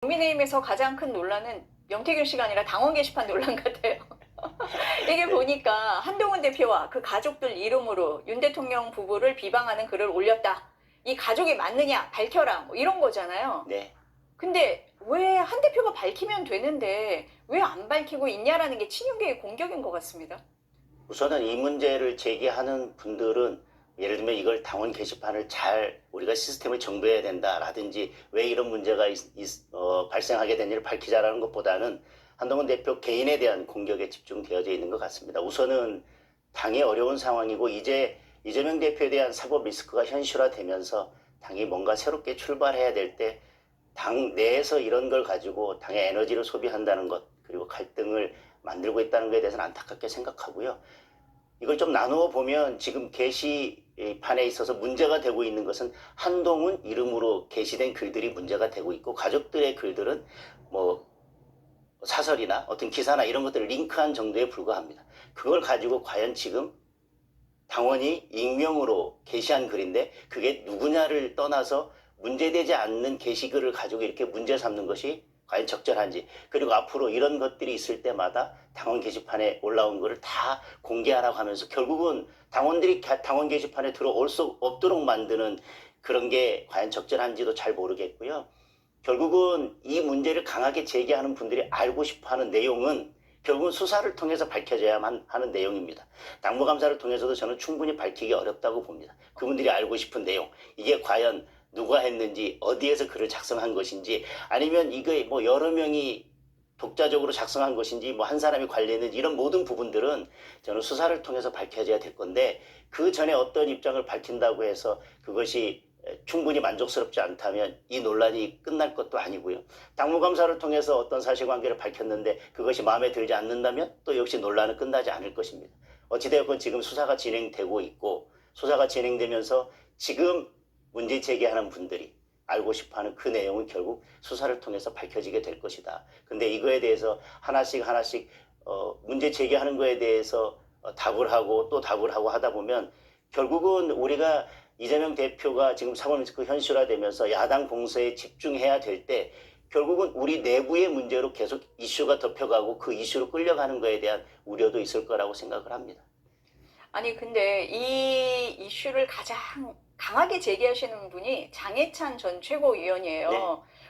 국민의힘에서 가장 큰 논란은 명태균 씨가 아니라 당원 게시판 논란 같아요. 이게 보니까 한동훈 대표와 그 가족들 이름으로 윤 대통령 부부를 비방하는 글을 올렸다. 이 가족이 맞느냐 밝혀라 뭐 이런 거잖아요. 네. 근데 왜 한 대표가 밝히면 되는데 왜 안 밝히고 있냐라는 게 친윤계의 공격인 것 같습니다. 우선은 이 문제를 제기하는 분들은 예를 들면 이걸 당원 게시판을 잘 우리가 시스템을 정비해야 된다라든지 왜 이런 문제가 발생하게 된지를 밝히자라는 것보다는 한동훈 대표 개인에 대한 공격에 집중되어져 있는 것 같습니다. 우선은 당이 어려운 상황이고 이제 이재명 대표에 대한 사법 리스크가 현실화되면서 당이 뭔가 새롭게 출발해야 될 때 당 내에서 이런 걸 가지고 당의 에너지를 소비한다는 것 그리고 갈등을 만들고 있다는 것에 대해서는 안타깝게 생각하고요. 이걸 좀 나누어 보면 지금 게시판에 있어서 문제가 되고 있는 것은 한동훈 이름으로 게시된 글들이 문제가 되고 있고 가족들의 글들은 뭐 사설이나 어떤 기사나 이런 것들을 링크한 정도에 불과합니다. 그걸 가지고 과연 지금 당원이 익명으로 게시한 글인데 그게 누구냐를 떠나서 문제되지 않는 게시글을 가지고 이렇게 문제 삼는 것이 과연 적절한지, 그리고 앞으로 이런 것들이 있을 때마다 당원 게시판에 올라온 거를 다 공개하라고 하면서 결국은 당원들이 당원 게시판에 들어올 수 없도록 만드는 그런 게 과연 적절한지도 잘 모르겠고요. 결국은 이 문제를 강하게 제기하는 분들이 알고 싶어하는 내용은 결국은 수사를 통해서 밝혀져야만 하는 내용입니다. 당무감사를 통해서도 저는 충분히 밝히기 어렵다고 봅니다. 그분들이 알고 싶은 내용, 이게 과연 누가 했는지, 어디에서 글을 작성한 것인지, 아니면 이게 뭐 여러 명이 독자적으로 작성한 것인지, 뭐 한 사람이 관리했는지, 이런 모든 부분들은 저는 수사를 통해서 밝혀져야 될 건데, 그 전에 어떤 입장을 밝힌다고 해서 그것이 충분히 만족스럽지 않다면 이 논란이 끝날 것도 아니고요. 당무감사를 통해서 어떤 사실관계를 밝혔는데 그것이 마음에 들지 않는다면 또 역시 논란은 끝나지 않을 것입니다. 어찌되었건 지금 수사가 진행되고 있고, 수사가 진행되면서 지금 문제 제기하는 분들이 알고 싶어하는 그 내용은 결국 수사를 통해서 밝혀지게 될 것이다. 근데 이거에 대해서 하나씩 문제 제기하는 거에 대해서 답을 하고 또 답을 하고 하다 보면 결국은 우리가 이재명 대표가 지금 사법리스크 현실화되면서 야당 공세에 집중해야 될 때 결국은 우리 내부의 문제로 계속 이슈가 덮여가고 그 이슈로 끌려가는 거에 대한 우려도 있을 거라고 생각을 합니다. 아니 근데 이 이슈를 가장 강하게 제기하시는 분이 장해찬 전 최고위원이에요. 네.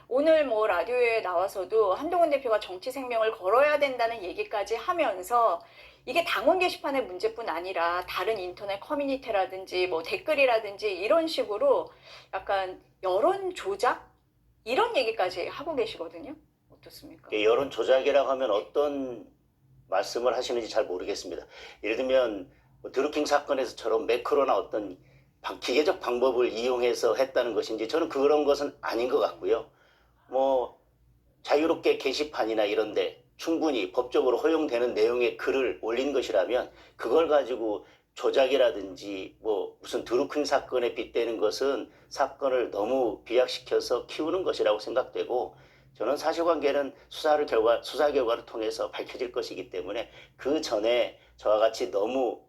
오늘 뭐 라디오에 나와서도 한동훈 대표가 정치 생명을 걸어야 된다는 얘기까지 하면서 이게 당원 게시판의 문제뿐 아니라 다른 인터넷 커뮤니티라든지 뭐 댓글이라든지 이런 식으로 약간 여론 조작 이런 얘기까지 하고 계시거든요. 어떻습니까? 여론 조작이라고 하면 어떤 말씀을 하시는지 잘 모르겠습니다. 예를 들면 드루킹 사건에서처럼 매크로나 어떤 기계적 방법을 이용해서 했다는 것인지 저는 그런 것은 아닌 것 같고요. 뭐 자유롭게 게시판이나 이런데 충분히 법적으로 허용되는 내용의 글을 올린 것이라면 그걸 가지고 조작이라든지 뭐 무슨 드루킹 사건에 빗대는 것은 사건을 너무 비약시켜서 키우는 것이라고 생각되고, 저는 사실관계는 수사 결과를 통해서 밝혀질 것이기 때문에 그 전에 저와 같이 너무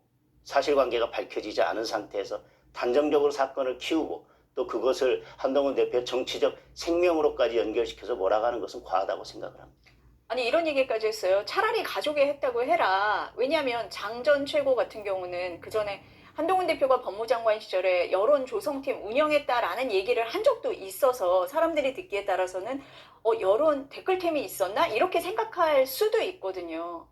사실관계가 밝혀지지 않은 상태에서 단정적으로 사건을 키우고 또 그것을 한동훈 대표의 정치적 생명으로까지 연결시켜서 몰아가는 것은 과하다고 생각을 합니다. 아니 이런 얘기까지 했어요. 차라리 가족이 했다고 해라. 왜냐하면 장 전 최고 같은 경우는 그 전에 한동훈 대표가 법무장관 시절에 여론 조성팀 운영했다라는 얘기를 한 적도 있어서 사람들이 듣기에 따라서는 여론 댓글팀이 있었나? 이렇게 생각할 수도 있거든요.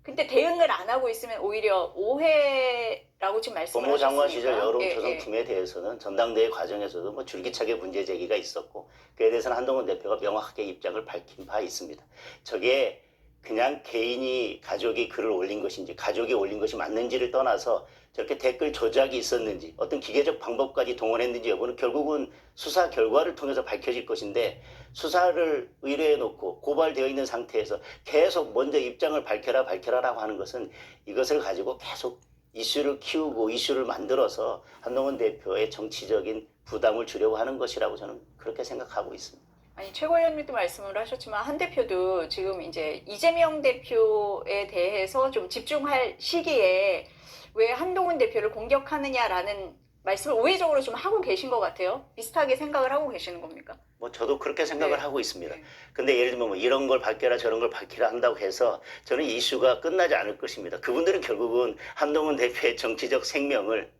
근데 대응을 안 하고 있으면 오히려 오해라고 지금 말씀을 하셨으니까. 법무장관 시절 여론 예, 조성팀에 대해서는 전당대회 과정에서도 뭐 줄기차게 문제 제기가 있었고 그에 대해서는 한동훈 대표가 명확하게 입장을 밝힌 바 있습니다. 저게 그냥 개인이 가족이 글을 올린 것인지 가족이 올린 것이 맞는지를 떠나서 저렇게 댓글 조작이 있었는지 어떤 기계적 방법까지 동원했는지 여부는 결국은 수사 결과를 통해서 밝혀질 것인데, 수사를 의뢰해 놓고 고발되어 있는 상태에서 계속 먼저 입장을 밝혀라라고 하는 것은 이것을 가지고 계속 이슈를 키우고 이슈를 만들어서 한동훈 대표의 정치적인 부담을 주려고 하는 것이라고 저는 그렇게 생각하고 있습니다. 아니 최고위원님도 말씀을 하셨지만 한 대표도 지금 이제 이재명 대표에 대해서 좀 집중할 시기에 왜 한동훈 대표를 공격하느냐라는 말씀을 우회적으로 좀 하고 계신 것 같아요. 비슷하게 생각을 하고 계시는 겁니까? 뭐 저도 그렇게 생각을 네. 하고 있습니다. 네. 근데 예를 들면 뭐 이런 걸 밝혀라 저런 걸 밝히라 한다고 해서 저는 이슈가 끝나지 않을 것입니다. 그분들은 결국은 한동훈 대표의 정치적 생명을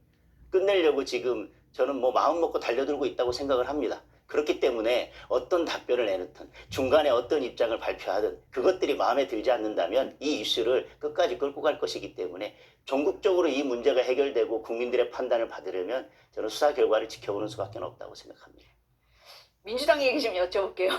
끝내려고 지금 저는 뭐 마음 먹고 달려들고 있다고 생각을 합니다. 그렇기 때문에 어떤 답변을 내놓든 중간에 어떤 입장을 발표하든 그것들이 마음에 들지 않는다면 이 이슈를 끝까지 끌고 갈 것이기 때문에 전국적으로 이 문제가 해결되고 국민들의 판단을 받으려면 저는 수사 결과를 지켜보는 수밖에 없다고 생각합니다. 민주당 얘기 좀 여쭤볼게요.